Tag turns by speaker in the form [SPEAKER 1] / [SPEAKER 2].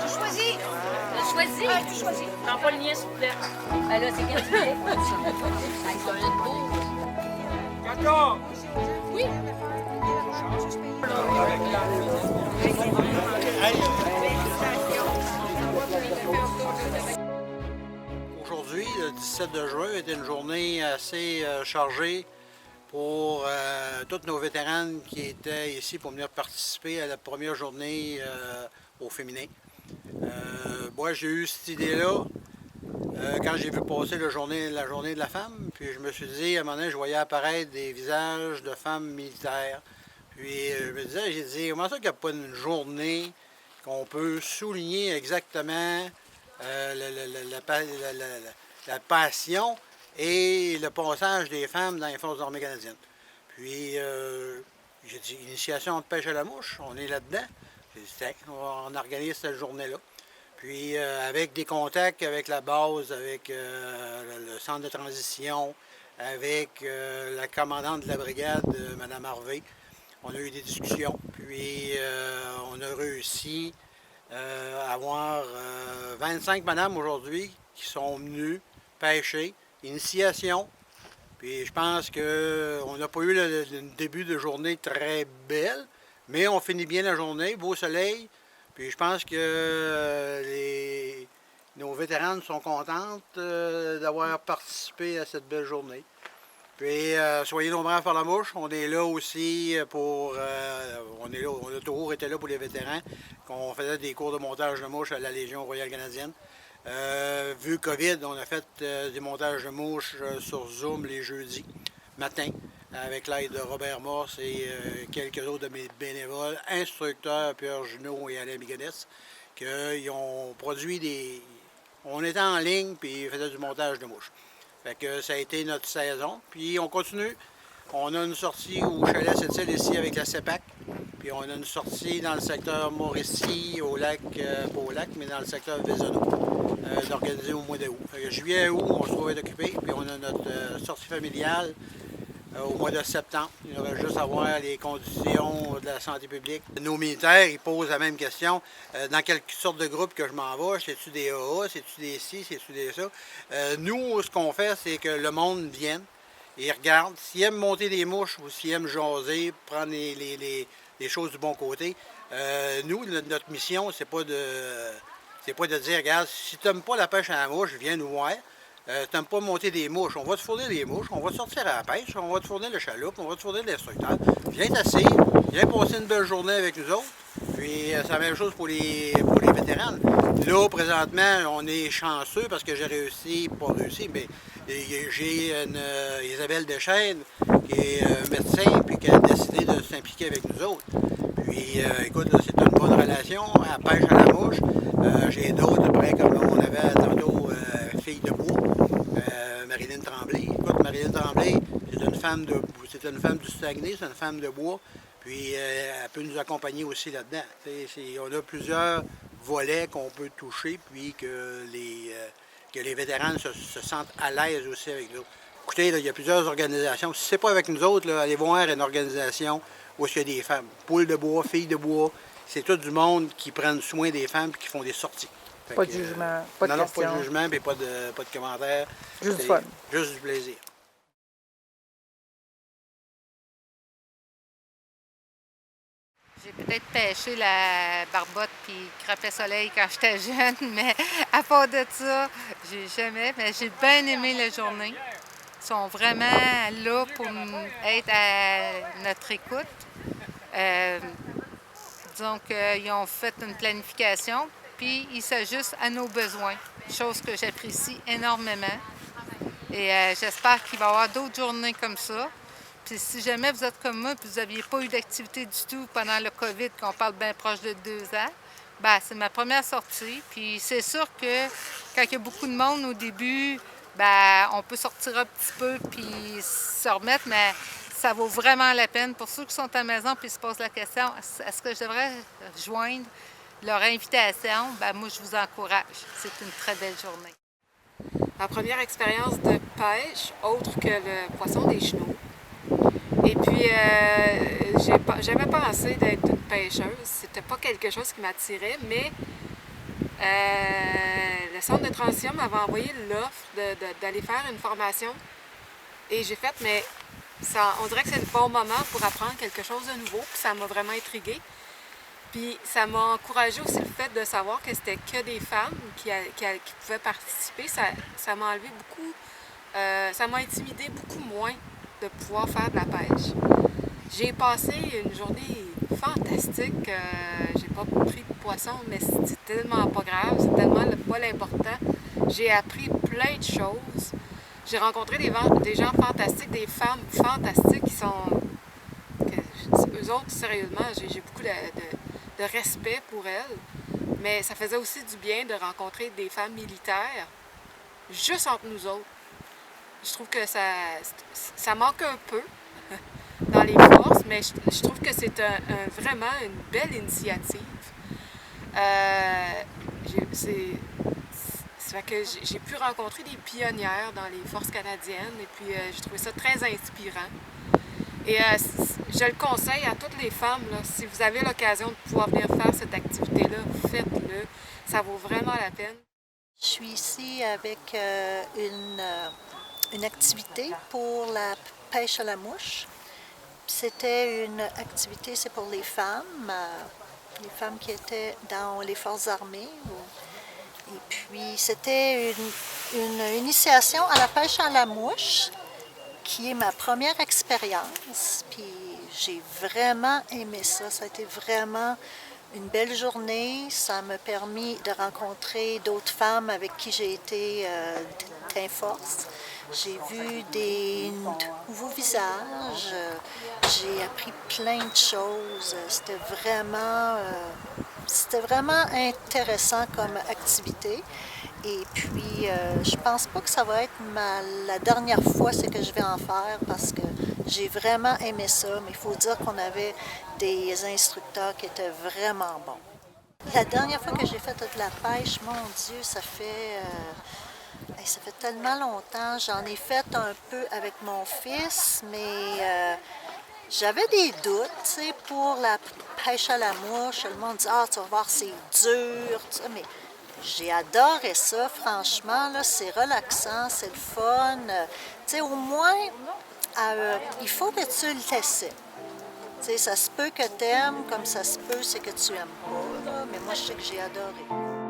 [SPEAKER 1] Tu choisis.
[SPEAKER 2] Tu choisis?
[SPEAKER 1] Ah, tu choisis.
[SPEAKER 2] Prends pas le mien, s'il vous plaît. Ah là, c'est quel billet? C'est un beau.
[SPEAKER 3] 14!
[SPEAKER 2] Oui.
[SPEAKER 4] Aujourd'hui, le 17 de juin, était une journée assez chargée pour toutes nos vétérans qui étaient ici pour venir participer à la première journée au féminin. Moi, j'ai eu cette idée-là quand j'ai vu passer la journée de la femme, puis je me suis dit, à un moment donné, je voyais apparaître des visages de femmes militaires. Puis je me disais, j'ai dit, comment ça qu'il n'y a pas une journée qu'on peut souligner exactement la passion et le passage des femmes dans les forces armées canadiennes. Puis j'ai dit, initiation de pêche à la mouche, on est là-dedans. J'ai dit, on organise cette journée-là. Puis avec des contacts avec la base, avec le centre de transition, avec la commandante de la brigade, Mme Harvey, on a eu des discussions. Puis on a réussi à avoir 25 madames aujourd'hui qui sont venues pêcher, initiation. Puis je pense qu'on n'a pas eu le début de journée très belle, mais on finit bien la journée, beau soleil. Puis je pense que nos vétérans sont contentes d'avoir participé à cette belle journée. Puis soyez nombreux à faire la mouche. On est là aussi pour... on a toujours été là pour les vétérans. On faisait des cours de montage de mouches à la Légion royale canadienne. Vu COVID, on a fait des montages de mouches sur Zoom les jeudis matin, avec l'aide de Robert Morse et quelques autres de mes bénévoles, instructeurs, Pierre Junot et Alain Bigonès, qui ont produit des... On était en ligne, puis ils faisaient du montage de mouches. Fait que ça a été notre saison. Puis on continue. On a une sortie au chalet Sept-Îles ici avec la CEPAC. Puis on a une sortie dans le secteur Mauricie, au lac, pas au lac, mais dans le secteur Vézonneau, d'organiser au mois d'août. Juillet et août, on se trouve être occupé. Puis on a notre sortie familiale au mois de septembre. Il y aurait juste à voir les conditions de la santé publique. Nos militaires, ils posent la même question. Dans quelle sorte de groupe que je m'en vais? C'est-tu des AA? C'est-tu des ci? C'est-tu des ça? Nous, ce qu'on fait, c'est que le monde vienne et regarde. S'ils aiment monter des mouches ou s'ils aiment jaser, prendre les choses du bon côté. Nous, notre mission, c'est pas de dire, regarde, si tu n'aimes pas la pêche à la mouche, viens nous voir. Tu n'aimes pas monter des mouches, on va te fournir des mouches, on va te sortir à la pêche, on va te fournir le chaloupe, on va te fournir l'instructeur. Viens t'asseoir, viens passer une belle journée avec nous autres. Puis c'est la même chose pour les vétérans. Là, présentement, on est chanceux parce que j'ai réussi, pas réussi, mais j'ai Isabelle Deschênes qui est médecin puis qui a décidé de s'impliquer avec nous autres. Puis écoute, c'est une bonne relation, elle pêche à la mouche. J'ai d'autres, après, comme on avait tantôt, Fille de bois, Marilyn Tremblay. Écoute, Marilyn Tremblay, c'est une femme du Saguenay, c'est une femme de bois. Puis elle peut nous accompagner aussi là-dedans. On a plusieurs volets qu'on peut toucher, puis que les vétérans se sentent à l'aise aussi avec nous. Écoutez, là, il y a plusieurs organisations. Si ce n'est pas avec nous autres, là, allez voir une organisation où il y a des femmes. Poules de bois, filles de bois, c'est tout du monde qui prennent soin des femmes et qui font des sorties.
[SPEAKER 5] Pas de jugement, pas de questions.
[SPEAKER 4] Pas de jugement, mais pas de commentaires.
[SPEAKER 5] Juste du fun.
[SPEAKER 4] Juste du plaisir.
[SPEAKER 6] J'ai peut-être pêché la barbotte puis crapet soleil quand j'étais jeune, mais à part de ça, j'ai jamais. Mais j'ai bien aimé la journée. Ils sont vraiment là pour être à notre écoute. Disons qu'ils ont fait une planification, puis ils s'ajustent à nos besoins, chose que j'apprécie énormément. Et j'espère qu'il va y avoir d'autres journées comme ça. Puis si jamais vous êtes comme moi et vous n'aviez pas eu d'activité du tout pendant le COVID, qu'on parle bien proche de 2 ans, bien, c'est ma première sortie. Puis c'est sûr que quand il y a beaucoup de monde au début, bien, on peut sortir un petit peu puis se remettre, mais ça vaut vraiment la peine. Pour ceux qui sont à la maison et se posent la question, est-ce que je devrais joindre leur invitation? Bien, moi, je vous encourage. C'est une très belle journée.
[SPEAKER 7] Ma première expérience de pêche, autre que le poisson des chenaux. Et puis,
[SPEAKER 1] j'avais pensé d'être une pêcheuse. C'était pas quelque chose qui m'attirait, mais le centre de transition m'avait envoyé l'offre d'aller faire une formation. Et j'ai fait, mais on dirait que c'est le bon moment pour apprendre quelque chose de nouveau. Puis ça m'a vraiment intriguée. Puis ça m'a encouragée aussi le fait de savoir que c'était que des femmes qui pouvaient participer. Ça m'a enlevé beaucoup, ça m'a intimidé beaucoup moins de pouvoir faire de la pêche. J'ai passé une journée fantastique. J'ai pas pris de poisson, mais c'est tellement pas grave, c'est tellement pas l'important. J'ai appris plein de choses. J'ai rencontré des gens fantastiques, des femmes fantastiques qui sont... eux autres, sérieusement, j'ai beaucoup de respect pour elles. Mais ça faisait aussi du bien de rencontrer des femmes militaires, juste entre nous autres. Je trouve que ça manque un peu dans les forces, mais je trouve que c'est vraiment une belle initiative. Ça fait que j'ai pu rencontrer des pionnières dans les forces canadiennes et puis j'ai trouvé ça très inspirant. Et je le conseille à toutes les femmes, là, si vous avez l'occasion de pouvoir venir faire cette activité-là, faites-le. Ça vaut vraiment la peine.
[SPEAKER 7] Je suis ici avec une activité pour la pêche à la mouche. C'était une activité, c'est pour les femmes qui étaient dans les forces armées. Et puis c'était une initiation à la pêche à la mouche, qui est ma première expérience. Puis j'ai vraiment aimé ça. Ça a été vraiment une belle journée. Ça m'a permis de rencontrer d'autres femmes avec qui j'ai été très force. J'ai vu des nouveaux visages. J'ai appris plein de choses. C'était vraiment intéressant comme activité. Et puis, je pense pas que ça va être la dernière fois que je vais en faire parce que j'ai vraiment aimé ça. Mais il faut dire qu'on avait des instructeurs qui étaient vraiment bons. La dernière fois que j'ai fait de la pêche, mon Dieu, ça fait tellement longtemps. J'en ai fait un peu avec mon fils, mais j'avais des doutes, tu sais, pour la pêche à la mouche. Le monde dit « Ah, tu vas voir, c'est dur, tu sais, mais... » J'ai adoré ça, franchement, là, c'est relaxant, c'est le fun. Tu sais, au moins, il faut que tu le essaies. Tu sais, ça se peut que tu aimes, comme ça se peut, c'est que tu aimes pas, là, mais moi, je sais que j'ai adoré.